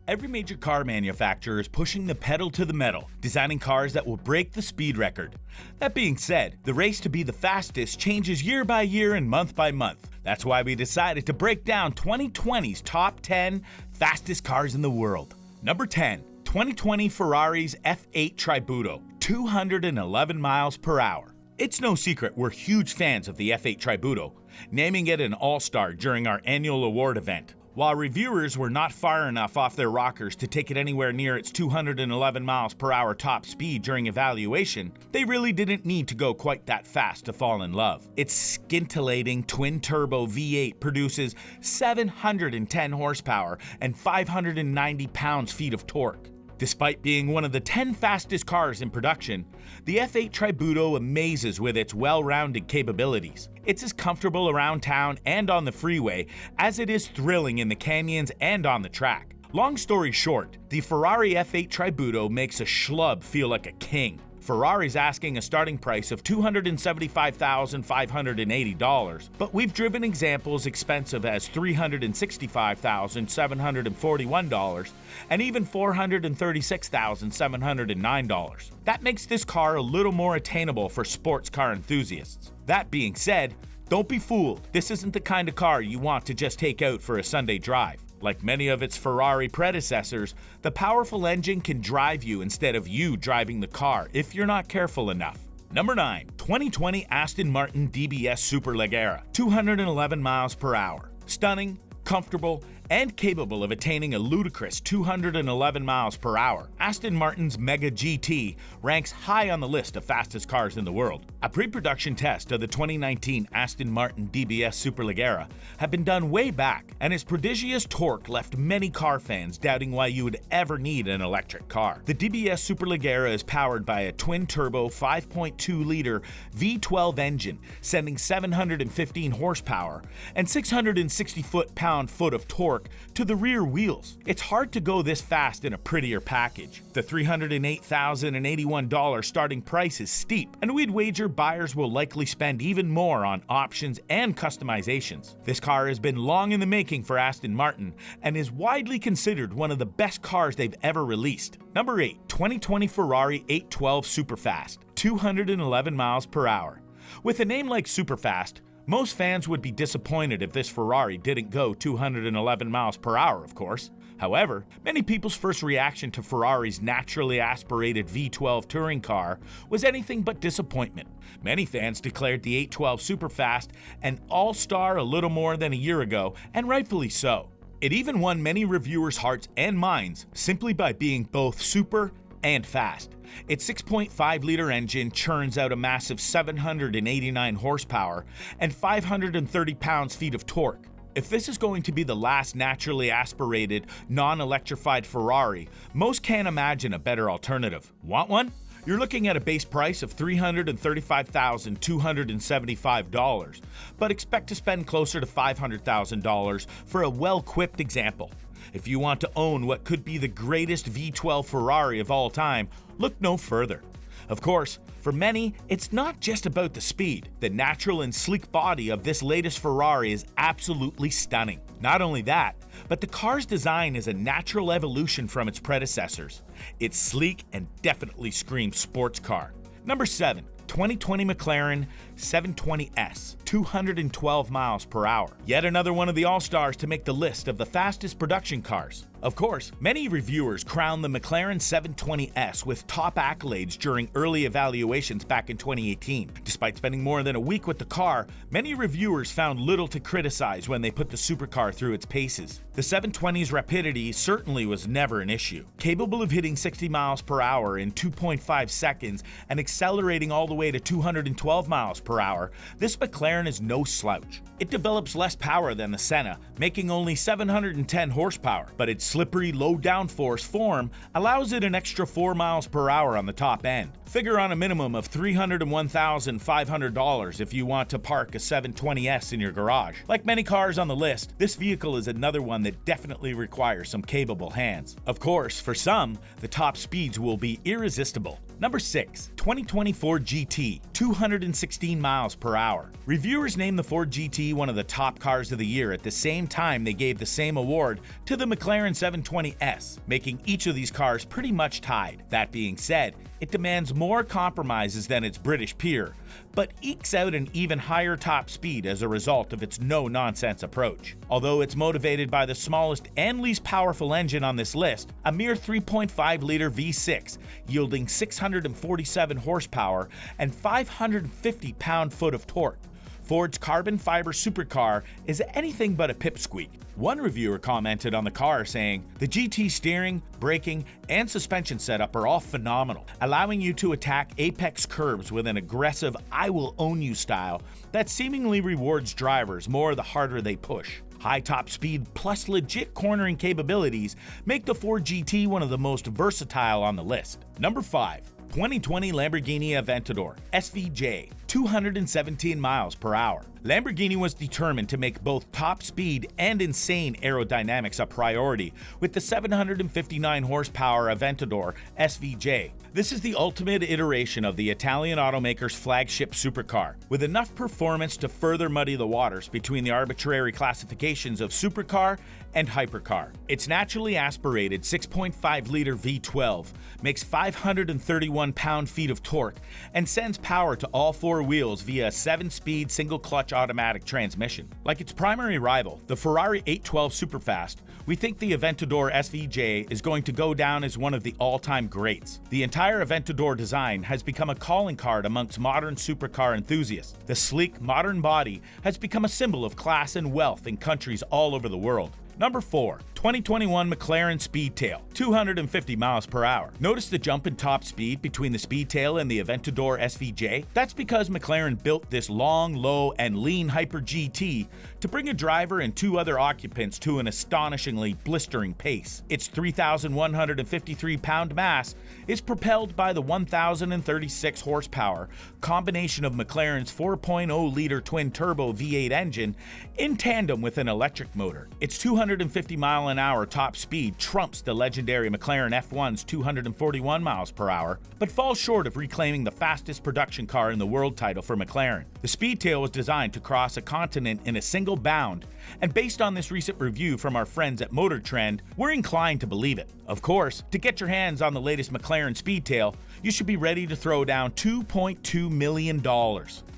Every major car manufacturer is pushing the pedal to the metal, designing cars that will break the speed record. That being said, the race to be the fastest changes year by year and month by month. That's why we decided to break down 2020's top 10 fastest cars in the world. Number 10, 2020 Ferrari's F8 Tributeo, 211 miles per hour. It's no secret we're huge fans of the F8 Tributeo, naming it an all-star during our annual award event. While reviewers were not far enough off their rockers to take it anywhere near its 211 miles per hour top speed during evaluation, they really didn't need to go quite that fast to fall in love. Its scintillating twin-turbo V8 produces 710 horsepower and 590 pounds-feet of torque. Despite being one of the 10 fastest cars in production, the F8 Tributeo amazes with its well-rounded capabilities. It's as comfortable around town and on the freeway as it is thrilling in the canyons and on the track. Long story short, the Ferrari F8 Tributeo makes a schlub feel like a king. Ferrari's asking a starting price of $275,580, but we've driven examples expensive as $365,741 and even $436,709. That makes this car a little more attainable for sports car enthusiasts. That being said, don't be fooled. This isn't the kind of car you want to just take out for a Sunday drive. Like many of its Ferrari predecessors, the powerful engine can drive you instead of you driving the car if you're not careful enough. Number 9, 2020 Aston Martin DBS Superleggera, 211 miles per hour. Stunning, comfortable, and capable of attaining a ludicrous 211 miles per hour, Aston Martin's Mega GT ranks high on the list of fastest cars in the world. A pre-production test of the 2019 Aston Martin DBS Superleggera had been done way back, and its prodigious torque left many car fans doubting why you would ever need an electric car. The DBS Superleggera is powered by a twin-turbo 5.2-liter V12 engine, sending 715 horsepower and 660 pound-foot of torque to the rear wheels. It's hard to go this fast in a prettier package. The $308,081 starting price is steep, and we'd wager buyers will likely spend even more on options and customizations. This car has been long in the making for Aston Martin and is widely considered one of the best cars they've ever released. Number 8, 2020 Ferrari 812 Superfast, 211 miles per hour. With a name like Superfast, most fans would be disappointed if this Ferrari didn't go 211 miles per hour, of course. However, many people's first reaction to Ferrari's naturally aspirated V12 touring car was anything but disappointment. Many fans declared the 812 Superfast an all-star a little more than a year ago, and rightfully so. It even won many reviewers' hearts and minds simply by being both super and fast. Its 6.5-liter engine churns out a massive 789 horsepower and 530 pounds-feet of torque. If this is going to be the last naturally aspirated, non-electrified Ferrari, most can't imagine a better alternative. Want one? You're looking at a base price of $335,275, but expect to spend closer to $500,000 for a well-equipped example. If you want to own what could be the greatest V12 Ferrari of all time, look no further. Of course, for many, it's not just about the speed. The natural and sleek body of this latest Ferrari is absolutely stunning. Not only that, but the car's design is a natural evolution from its predecessors. It's sleek and definitely screams sports car. Number 7, 2020 McLaren 720S, 212 miles per hour. Yet another one of the all-stars to make the list of the fastest production cars. Of course, many reviewers crowned the McLaren 720S with top accolades during early evaluations back in 2018. Despite spending more than a week with the car, many reviewers found little to criticize when they put the supercar through its paces. The 720's rapidity certainly was never an issue. Capable of hitting 60 miles per hour in 2.5 seconds and accelerating all the way to 212 miles per hour, this McLaren is no slouch. It develops less power than the Senna, making only 710 horsepower, but its slippery, low downforce form allows it an extra 4 miles per hour on the top end. Figure on a minimum of $301,500 if you want to park a 720S in your garage. Like many cars on the list, this vehicle is another one that definitely requires some capable hands. Of course, for some, the top speeds will be irresistible. Number 6. 2020 Ford GT, 216 miles per hour. Reviewers named the Ford GT one of the top cars of the year at the same time they gave the same award to the McLaren 720S, making each of these cars pretty much tied. That being said, it demands more compromises than its British peer, but ekes out an even higher top speed as a result of its no-nonsense approach. Although it's motivated by the smallest and least powerful engine on this list, a mere 3.5-liter V6, yielding 647 horsepower and 550 pound-foot of torque. Ford's carbon fiber supercar is anything but a pipsqueak. One reviewer commented on the car saying, "The GT steering, braking, and suspension setup are all phenomenal, allowing you to attack apex curbs with an aggressive I will own you style that seemingly rewards drivers more the harder they push." High top speed plus legit cornering capabilities make the Ford GT one of the most versatile on the list. Number 5. 2020 Lamborghini Aventador SJ, 217 miles per hour. Lamborghini was determined to make both top speed and insane aerodynamics a priority with the 759 horsepower Aventador SJ. This is the ultimate iteration of the Italian automaker's flagship supercar, with enough performance to further muddy the waters between the arbitrary classifications of supercar and hypercar. Its naturally aspirated 6.5-liter V12 makes 531 pound-feet of torque and sends power to all four wheels via a 7-speed single-clutch automatic transmission. Like its primary rival, the Ferrari F8 Superfast, we think the Aventador SJ is going to go down as one of the all-time greats. The entire Aventador design has become a calling card amongst modern supercar enthusiasts. The sleek, modern body has become a symbol of class and wealth in countries all over the world. Number 4. 2021 McLaren Speedtail, 250 miles per hour. Notice the jump in top speed between the Speedtail and the Aventador SJ? That's because McLaren built this long, low, and lean Hyper GT to bring a driver and 2 other occupants to an astonishingly blistering pace. Its 3,153-pound mass is propelled by the 1,036 horsepower combination of McLaren's 4.0-liter twin-turbo V8 engine in tandem with an electric motor. Its 250-mile-an-hour top speed trumps the legendary McLaren F1's 241 miles per hour, but falls short of reclaiming the fastest production car in the world title for McLaren. The Speedtail was designed to cross a continent in a single bound, and based on this recent review from our friends at Motor Trend, we're inclined to believe it. Of course, to get your hands on the latest McLaren Speedtail, you should be ready to throw down $2.2 million.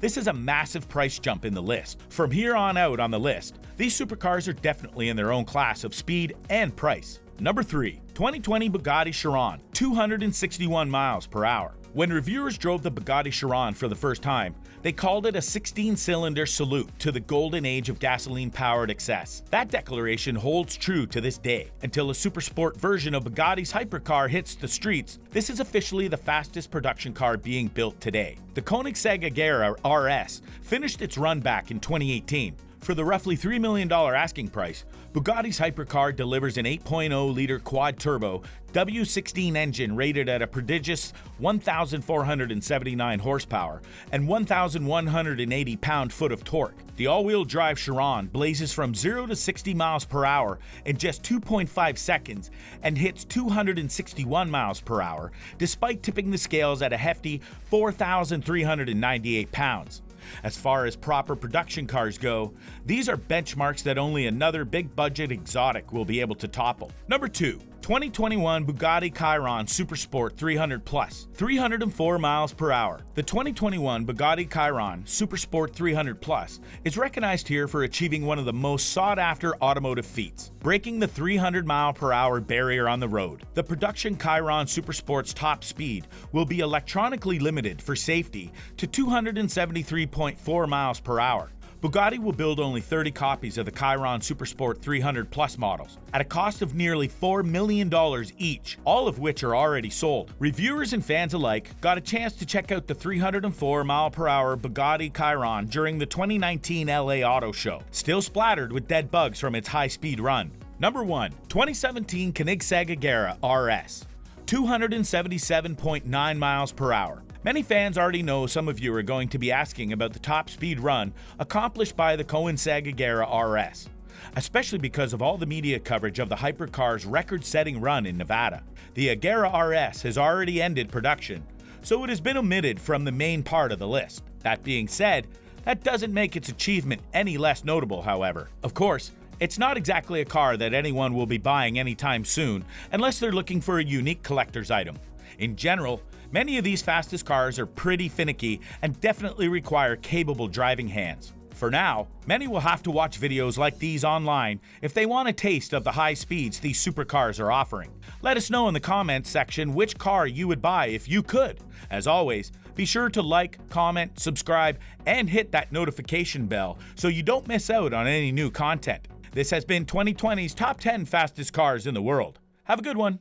This is a massive price jump in the list. From here on out on the list, these supercars are definitely in their own class of speed and price. Number 3. 2020 Bugatti Chiron, 261 miles per hour. When reviewers drove the Bugatti Chiron for the first time, they called it a 16-cylinder salute to the golden age of gasoline-powered excess. That declaration holds true to this day. Until a supersport version of Bugatti's hypercar hits the streets, this is officially the fastest production car being built today. The Koenigsegg Agera RS finished its run back in 2018. For the roughly $3 million asking price, Bugatti's hypercar delivers an 8.0-liter quad-turbo W16 engine rated at a prodigious 1,479 horsepower and 1,180 pound-foot of torque. The all-wheel drive Chiron blazes from 0 to 60 miles per hour in just 2.5 seconds and hits 261 miles per hour, despite tipping the scales at a hefty 4,398 pounds. As far as proper production cars go, these are benchmarks that only another big-budget exotic will be able to topple. Number 2. 2021 Bugatti Chiron Supersport 300 Plus, 304 miles per hour. The 2021 Bugatti Chiron Supersport 300 Plus is recognized here for achieving one of the most sought-after automotive feats, breaking the 300 mile per hour barrier on the road. The production Chiron Supersport's top speed will be electronically limited for safety to 273.4 miles per hour. Bugatti will build only 30 copies of the Chiron Supersport 300 Plus models, at a cost of nearly $4 million each, all of which are already sold. Reviewers and fans alike got a chance to check out the 304 mile per hour Bugatti Chiron during the 2019 LA Auto Show, still splattered with dead bugs from its high-speed run. Number 1. 2017 Koenigsegg Agera RS, 277.9 miles per hour. Many fans already know some of you are going to be asking about the top speed run accomplished by the Koenigsegg Agera RS, especially because of all the media coverage of the hypercar's record-setting run in Nevada. The Agera RS has already ended production, so it has been omitted from the main part of the list. That being said, that doesn't make its achievement any less notable, however. Of course, it's not exactly a car that anyone will be buying anytime soon, unless they're looking for a unique collector's item. In general, many of these fastest cars are pretty finicky and definitely require capable driving hands. For now, many will have to watch videos like these online if they want a taste of the high speeds these supercars are offering. Let us know in the comments section which car you would buy if you could. As always, be sure to like, comment, subscribe, and hit that notification bell so you don't miss out on any new content. This has been 2020's Top 10 Fastest Cars in the World. Have a good one.